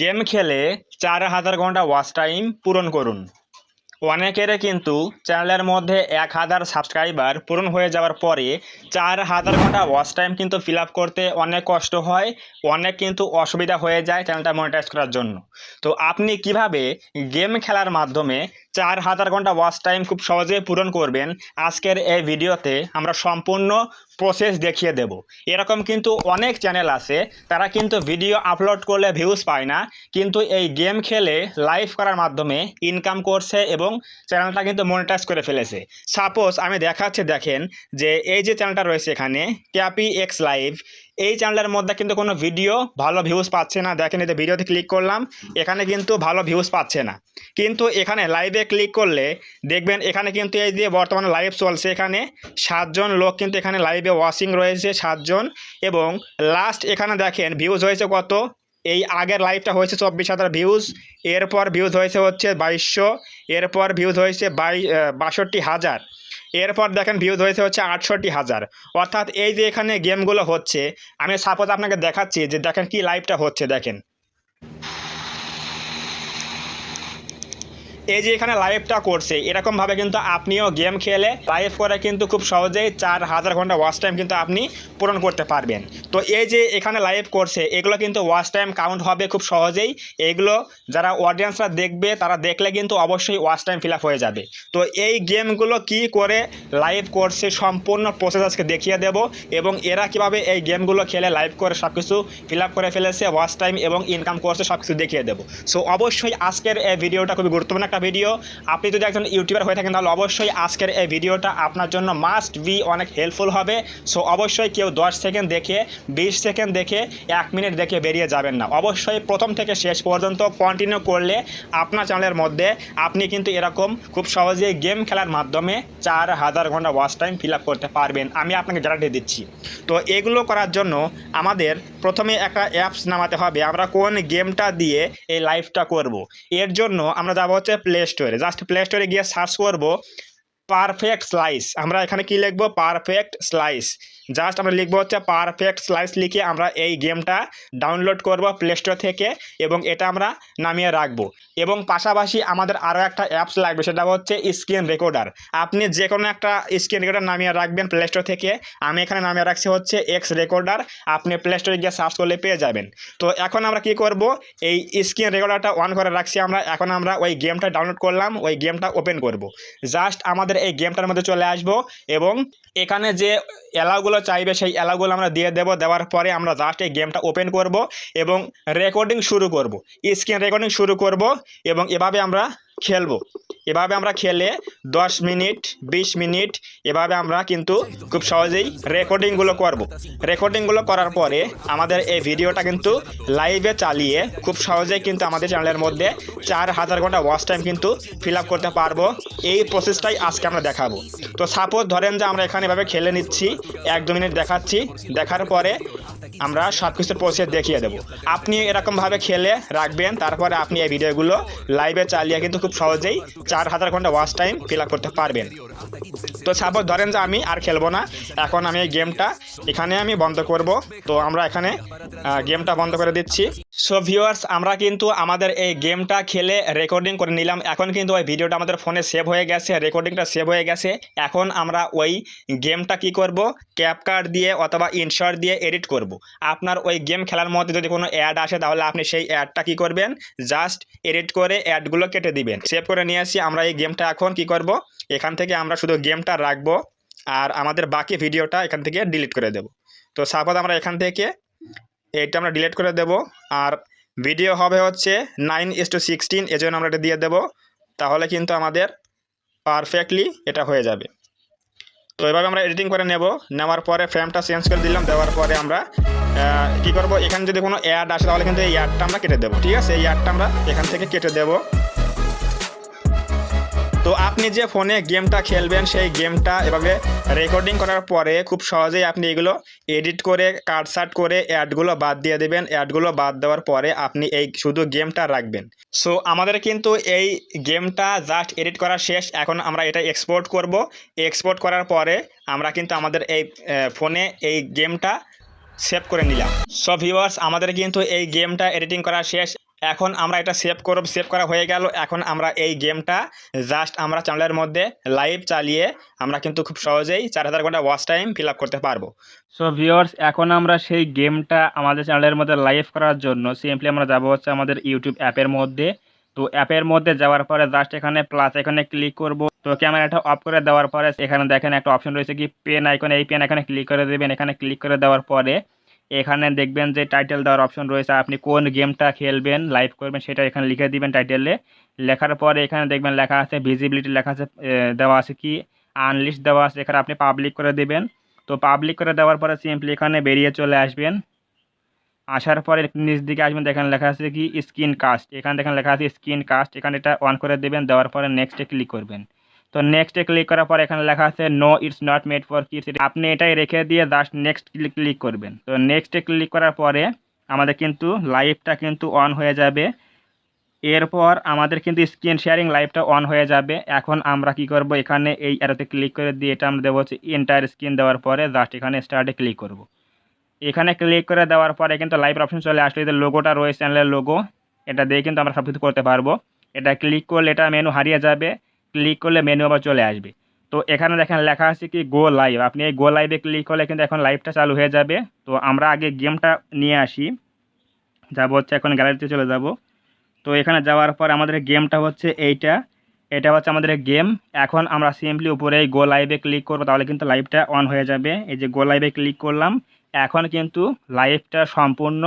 Game খেলে ৪,০০০ ঘন্টা watch time পূরণ করুন। অনেকের কিন্তু চ্যানেলের মধ্যে ১,০০০ সাবস্ক্রাইবার পূরণ হয়ে যাওয়ার পরে ৪,০০০ ঘন্টা ওয়াচ টাইম কিন্তু ফিল আপ করতে অনেক কষ্ট হয়, অনেক কিন্তু অসুবিধা হয়ে যায় চ্যানেলটা মনিটাইজ করার জন্য। তো আপনি কিভাবে গেম খেলার মাধ্যমে ৪,০০০ ঘন্টা ওয়াচ টাইম খুব সহজে পূরণ করবেন, আজকের এই ভিডিওতে আমরা সম্পূর্ণ প্রসেস দেখিয়ে দেব। এরকম কিন্তু অনেক চ্যানেল আছে, তারা কিন্তু ভিডিও আপলোড করলে ভিউজ পায় না, কিন্তু এই গেম খেলে লাইভ করার মাধ্যমে ইনকাম করছে এবং চ্যানেলটা কিন্তু মনিটাইজ করে ফেলেছে। সাপোজ আমি দেখাচ্ছি, দেখেন যে এই যে চ্যানেলটা রয়েছে এখানে ক্যাপি এক্স লাইভ, এই চ্যানেলের মধ্যে কিন্তু কোনো ভিডিও ভালো ভিউজ পাচ্ছে না। দেখেন এই যে ভিডিওতে ক্লিক করলাম, এখানে কিন্তু ভালো ভিউজ পাচ্ছে না, কিন্তু এখানে লাইভে ক্লিক করলে দেখবেন এখানে কিন্তু এই যে বর্তমানে লাইভ চলছে, এখানে 7 জন লোক কিন্তু এখানে লাইভে ওয়াচিং রয়েছে, 7 জন। এবং লাস্ট এখানে দেখেন ভিউজ হয়েছে কত, এই আগের লাইভটা হয়েছে 24,000 ভিউজ, এরপর ভিউজ হয়েছে হচ্ছে 2200, এরপর ভিউজ হয়েছে 62,000, এরপর দেখেন ভিউজ হয়েছে হচ্ছে 68,000। অর্থাৎ এই যে এখানে গেমগুলো হচ্ছে, আমি সাপোজ আপনাকে দেখাচ্ছি যে দেখেন কি লাইভটা হচ্ছে, দেখেন এই যে এখানে লাইভটা করছে, এরকমভাবে কিন্তু আপনিও গেম খেলে লাইভ করে কিন্তু খুব সহজেই 4,000 ঘন্টা ওয়াচ টাইম কিন্তু আপনি পূরণ করতে পারবেন। তো এই যে এখানে লাইভ করছে, এগুলো কিন্তু ওয়াচ টাইম কাউন্ট হবে খুব সহজেই। এগুলো যারা অডিয়েন্সরা দেখবে, তারা দেখলে কিন্তু অবশ্যই ওয়াচ টাইম ফিল আপ হয়ে যাবে। তো এই গেমগুলো কি করে লাইভ করছে সম্পূর্ণ প্রসেস আজকে দেখিয়ে দেব, এবং এরা কিভাবে এই গেমগুলো খেলে লাইভ করে সব কিছু ফিল আপ করে ফেলেছে, ওয়াচ টাইম এবং ইনকাম করছে, সব কিছু দেখিয়ে দেবো। সো অবশ্যই আজকের এই ভিডিওটা খুবই গুরুত্বপূর্ণ একটা ভিডিও। আপনি যদি একজন ইউটিউবার হয়ে থাকেন, তাহলে অবশ্যই আজকের এই ভিডিওটা আপনার জন্য মাস্ট বি অনেক হেল্পফুল হবে। সো অবশ্যই কেউ 10 সেকেন্ড দেখে, 20 সেকেন্ড দেখে, 1 মিনিট দেখে বেরিয়ে যাবেন না। অবশ্যই প্রথম থেকে শেষ পর্যন্ত কন্টিনিউ করলে আপনার চ্যানেলের মধ্যে আপনি কিন্তু এরকম খুব সহজেই গেম খেলার মাধ্যমে 4,000 ঘন্টা ওয়াচ টাইম ফিল আপ করতে পারবেন, আমি আপনাকে গ্যারান্টি দিচ্ছি। তো এগুলো করার জন্য আমাদের প্রথমে একটা অ্যাপস নামাতে হবে। আমরা কোন গেমটা দিয়ে এই লাইভটা করব, এর জন্য আমরা যাব হচ্ছে প্লে স্টোরে। জাস্ট প্লে স্টোরে গিয়ে সার্চ করব পারফেক্ট স্লাইস। আমরা এখানে কি লিখব, পারফেক্ট স্লাইস। জাস্ট আমরা লিখবো হচ্ছে পারফেক্ট স্লাইস, লিখে আমরা এই গেমটা ডাউনলোড করব প্লে স্টোর থেকে, এবং এটা আমরা নামিয়ে রাখবো। এবং পাশাপাশি আমাদের আরও একটা অ্যাপস লাগবে, সেটা হচ্ছে স্ক্রিন রেকর্ডার। আপনি যে কোনো একটা স্ক্রিন রেকর্ডার নামিয়ে রাখবেন প্লে স্টোর থেকে। আমি এখানে নামিয়ে রাখছি হচ্ছে এক্স রেকর্ডার, আপনি প্লে স্টোরে গিয়ে সার্চ করলে পেয়ে যাবেন। তো এখন আমরা কি করব, এই স্ক্রিন রেকর্ডারটা অন করে রাখছি আমরা। এখন আমরা ওই গেমটা ডাউনলোড করলাম, ওই গেমটা ওপেন করব। জাস্ট আমাদের এই গেমটার মধ্যে চলে আসব, এবং এখানে যে অ্যালাউগুলো চাইবে সেই অ্যালাউগুলো আমরা দিয়ে দেবো। দেওয়ার পরে আমরা জাস্ট এই গেমটা ওপেন করব এবং রেকর্ডিং শুরু করব, স্ক্রিন রেকর্ডিং শুরু করব, এবং এভাবে আমরা খেলবো। এভাবে আমরা খেলে 10 মিনিট, 20 মিনিট এভাবে আমরা কিন্তু খুব সহজেই রেকর্ডিংগুলো করব। রেকর্ডিংগুলো করার পরে আমাদের এই ভিডিওটা কিন্তু লাইভে চালিয়ে খুব সহজেই কিন্তু আমাদের চ্যানেলের মধ্যে 4,000 ঘন্টা ওয়াচ টাইম কিন্তু ফিল আপ করতে পারবো। এই প্রসেসটাই আজকে আমরা দেখাবো। তো সাপোজ ধরেন যে আমরা এখানে এভাবে খেলে নিচ্ছি, 1-2 মিনিট দেখাচ্ছি, দেখার পরে আমরা সব কিছুর প্রসেস দেখিয়ে দেবো। আপনি এরকমভাবে খেলে রাখবেন, তারপরে আপনি এই ভিডিওগুলো লাইভে চালিয়ে কিন্তু খুব সহজেই 4,000 ঘন্টা ওয়াচ টাইম ফিল আপ করতে পারবেন। তো সাপোজ ধরেন যে আমি আর খেলবো না, এখন আমি এই গেমটা এখানে আমি বন্ধ করব। তো আমরা এখানে গেমটা বন্ধ করে দিচ্ছি। সো ভিউয়ার্স, আমরা কিন্তু আমাদের এই গেমটা খেলে রেকর্ডিং করে নিলাম। এখন কিন্তু ওই ভিডিওটা আমাদের ফোনে সেভ হয়ে গেছে, রেকর্ডিংটা সেভ হয়ে গেছে। এখন আমরা ওই গেমটা কি করব, ক্যাপকাট দিয়ে অথবা ইনশর্ট দিয়ে এডিট করব। আপনার ওই গেম খেলার মধ্যে যদি কোনো অ্যাড আসে, তাহলে আপনি সেই অ্যাডটা কি করবেন, জাস্ট এডিট করে অ্যাডগুলো কেটে দিবেন। সেভ করে নিয়ে আসি আমরা এই গেমটা। এখন কি করব, এখান থেকে আমরা শুধু গেমটা রাখবো, আর আমাদের বাকি ভিডিওটা এখান থেকে ডিলিট করে দেব। তো সাপোজ আমরা এখান থেকে এইটা আমরা ডিলিট করে দেব, আর ভিডিও হবে হচ্ছে 9:16, এজন্য আমরা এটা দিয়ে দেব। তাহলে কিন্তু আমাদের পারফেক্টলি এটা হয়ে যাবে। তো এভাবে আমরা এডিটিং করে নেওয়ার পরে ফ্রেমটা চেঞ্জ করে দিলাম। দেওয়ার পরে আমরা কি করব, এখানে যদি কোনো অ্যাড আসে তাহলে কিন্তু এই অ্যাডটা আমরা কেটে দেবো। ঠিক আছে, এই অ্যাডটা আমরা এখান থেকে কেটে দেব। তো আপনি যে ফোনে গেমটা খেলবেন, সেই গেমটা এভাবে রেকর্ডিং করার পরে খুব সহজেই আপনি এগুলো এডিট করে কাটসাট করে অ্যাডগুলো বাদ দিয়ে দেবেন। অ্যাডগুলো বাদ দেওয়ার পরে আপনি এই শুধু গেমটা রাখবেন। সো আমাদের কিন্তু এই গেমটা জাস্ট এডিট করা শেষ। এখন আমরা এটা এক্সপোর্ট করব। এক্সপোর্ট করার পরে আমরা কিন্তু আমাদের এই ফোনে এই গেমটা সেভ করে নিলাম। সো ভিউয়ার্স, আমাদের কিন্তু এই গেমটা এডিটিং করা শেষ। এখন আমরা এটা সেভ করব, সেভ করা হয়ে গেল। এখন আমরা এই গেমটা জাস্ট আমরা চ্যানেলের মধ্যে লাইভ চালিয়ে আমরা কিন্তু খুব সহজেই 4000 ঘন্টা ওয়াচ টাইম ফিল আপ করতে পারবো। সো ভিউয়ার্স, এখন আমরা সেই গেমটা আমাদের চ্যানেলের মধ্যে লাইভ করার জন্য সিম্পলি আমরা যাব হচ্ছে আমাদের ইউটিউব অ্যাপের মধ্যে। তো অ্যাপের মধ্যে যাওয়ার পরে জাস্ট এখানে প্লাস এখানে ক্লিক করব। তো ক্যামেরাটা অফ করে দেওয়ার পরে এখানে দেখেন একটা অপশন রয়েছে কি পেন আইকন, এই পেন এখানে ক্লিক করে দেবেন। এখানে ক্লিক করে দেওয়ার পরে এখানে দেখবেন যে টাইটেল দেওয়ার অপশন রয়েছে, আপনি কোন গেমটা খেলবেন লাইভ করবেন সেটা এখানে লিখে দিবেন টাইটেলে। লেখার পরে এখানে দেখবেন লেখা আছে ভিজিবিলিটি, লেখা আছে দেওয়া আছে কি আনলিস্ট দেওয়া আছে, এখানে আপনি পাবলিক করে দেবেন। তো পাবলিক করে দেওয়ার পরে সিম্পলি এখানে বেরিয়ে চলে আসবেন। আসার পরে নিচ দিকে আসবেন, দেখেন লেখা আছে কি স্ক্রিন কাস্ট, এখানে দেখেন লেখা আছে স্ক্রিন কাস্ট, এখানে এটা অন করে দেবেন। দেওয়ার পরে নেক্সটে ক্লিক করবেন। তো নেক্সটে ক্লিক করার পর এখানে লেখা আছে no it's not made for kids, আপনি এটাই রেখে দিয়ে জাস্ট নেক্সট ক্লিক করবেন। তো নেক্সটে ক্লিক করার পরে আমাদের কিন্তু লাইভটা কিন্তু অন হয়ে যাবে। এরপর আমাদের কিন্তু স্ক্রিন শেয়ারিং লাইভটা অন হয়ে যাবে। এখন আমরা কি করব, এখানে এই অ্যারোতে ক্লিক করে দিয়ে এটা আমরা দেবো হচ্ছে এন্টায়ার স্ক্রিন, দেওয়ার পরে জাস্ট এখানে স্টার্টে ক্লিক করব। এখানে ক্লিক করে দেওয়ার পরে কিন্তু লাইভ অপশন চলে আসলে যে লোগোটা রয়েছে চ্যানেলের লোগো, এটা দিয়ে কিন্তু আমরা সব কিছু করতে পারবো। এটা ক্লিক করলে এটা মেনু হারিয়ে যাবে, ক্লিক করলে মেনু আবার চলে আসবে। তো এখানে দেখেন লেখা আছে কি গো লাইভ, আপনি এই গো লাইভে ক্লিক করলে কিন্তু এখন লাইভটা চালু হয়ে যাবে। তো আমরা আগে গেমটা নিয়ে আসি, যাবো হচ্ছে এখন গ্যালারিতে চলে যাব। তো এখানে যাওয়ার পর আমাদের গেমটা হচ্ছে এটা হচ্ছে আমাদের গেম। এখন আমরা সিম্পলি উপরে গো লাইভে ক্লিক করবো, তাহলে কিন্তু লাইভটা অন হয়ে যাবে। এই যে গো লাইভে ক্লিক করলাম, এখন কিন্তু লাইভটা সম্পূর্ণ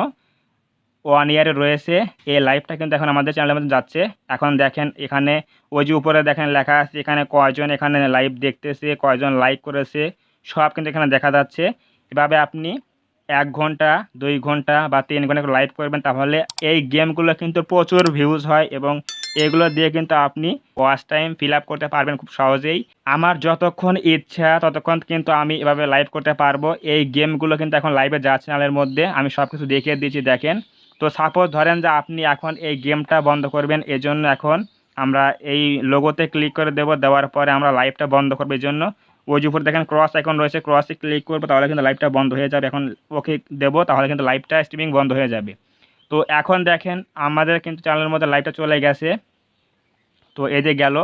1 ইয়ারে রয়েছে। এই লাইভটা কিন্তু এখন আমাদের চ্যানেলের মধ্যে যাচ্ছে। এখন দেখেন এখানে ওই যে উপরে দেখেন লেখা আছে এখানে কয়জন এখানে লাইভ দেখতেছে, কয়জন লাইক করেছে, সব কিন্তু এখানে দেখা যাচ্ছে। এভাবে আপনি 1 ঘন্টা 2 ঘন্টা বা 3 ঘন্টা লাইভ করবেন, তাহলে এই গেমগুলো কিন্তু প্রচুর ভিউজ হয় এবং এগুলো দিয়ে কিন্তু আপনি ওয়াচ টাইম ফিল আপ করতে পারবেন খুব সহজেই। আমার যতক্ষণ ইচ্ছা ততক্ষণ কিন্তু আমি এভাবে লাইভ করতে পারবো। এই গেমগুলো কিন্তু এখন লাইভে যাচ্ছে চ্যানেলের মধ্যে, আমি সব কিছু দেখিয়ে দিয়েছি দেখেন। তো সাপোজ ধরেন যে আপনি এখন এই গেমটা বন্ধ করবেন, এজন্য এখন আমরা এই লোগোতে ক্লিক করে দেব। দেওয়ার পরে আমরা লাইভটা বন্ধ করবো, এই জন্য ওই যে উপরে দেখেন ক্রস আইকন রয়েছে, ক্রসে ক্লিক করবো, তাহলে কিন্তু লাইভটা বন্ধ হয়ে যাবে। এখন ওকে দেবো, তাহলে কিন্তু লাইভটা স্ট্রিমিং বন্ধ হয়ে যাবে। তো এখন দেখেন আমাদের কিন্তু চ্যানেলের মধ্যে লাইভটা চলে গেছে। তো এই যে গেল,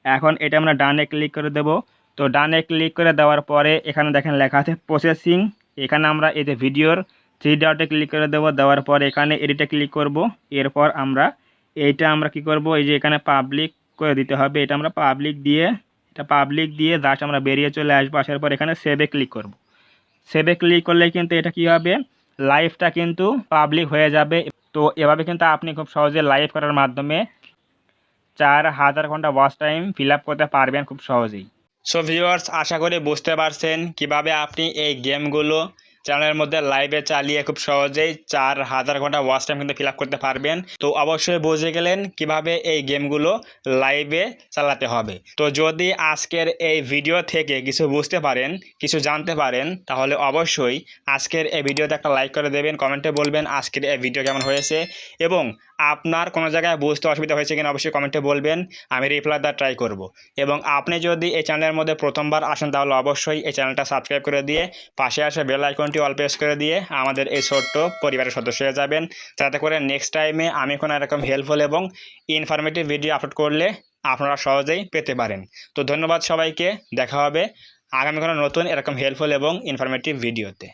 এখন এটা আমরা ডানে ক্লিক করে দেব। তো ডানে ক্লিক করে দেওয়ার পরে এখানে দেখেন লেখা আছে প্রসেসিং, এখানে আমরা এই যে ভিডিওর 3 ডটে ক্লিক করে দেব। দেওয়ার পর এখানে এডিটে ক্লিক করব। এরপর আমরা কি করব, এই যে এখানে পাবলিক করে দিতে হবে, এটা আমরা পাবলিক দিয়ে জাস্ট আমরা বেরিয়ে চলে আসবো। আসার পর এখানে সেভে ক্লিক করব। সেভে ক্লিক করলে কিন্তু এটা কি হবে, লাইভটা কিন্তু পাবলিক হয়ে যাবে। তো এভাবে কিন্তু আপনি খুব সহজে লাইভ করার মাধ্যমে 4000 ঘন্টা ওয়াচ টাইম ফিল আপ করতে পারবেন খুব সহজেই। সো ভিউয়ার্স, আশা করি বুঝতে পারছেন কিভাবে আপনি এই গেমগুলো চ্যানেলের মধ্যে লাইভে চালিয়ে খুব সহজেই 4000 ঘন্টা ওয়াচ টাইম কিন্তু ফিল আপ করতে পারবেন। তো অবশ্যই বুঝে গেলেন কিভাবে এই গেমগুলো লাইভে চালাতে হবে। তো যদি আজকের এই ভিডিও থেকে কিছু বুঝতে পারেন, কিছু জানতে পারেন, তাহলে অবশ্যই আজকের এই ভিডিওতে একটা লাইক করে দেবেন, কমেন্টে বলবেন আজকের এই ভিডিও কেমন হয়েছে এবং আপনার কোনো জায়গায় বুঝতে অসুবিধা হয়েছে কিনা অবশ্যই কমেন্টে বলবেন, আমি রিপ্লাই দেওয়ার ট্রাই করব। এবং আপনি যদি এই চ্যানেলের মধ্যে প্রথমবার আসেন তাহলে অবশ্যই এই চ্যানেলটা সাবস্ক্রাইব করে দিয়ে পাশে আসে বেল আইকনটি অল প্রেস করে দিয়ে আমাদের এই ছোট্ট পরিবারের সদস্য হয়ে যাবেন, যাতে করে নেক্সট টাইমে আমি কোনো এরকম হেল্পফুল এবং ইনফরমেটিভ ভিডিও আপলোড করলে আপনারা সহজেই পেতে পারেন। তো ধন্যবাদ সবাইকে, দেখা হবে আগামী কোনো নতুন এরকম হেল্পফুল এবং ইনফরমেটিভ ভিডিওতে।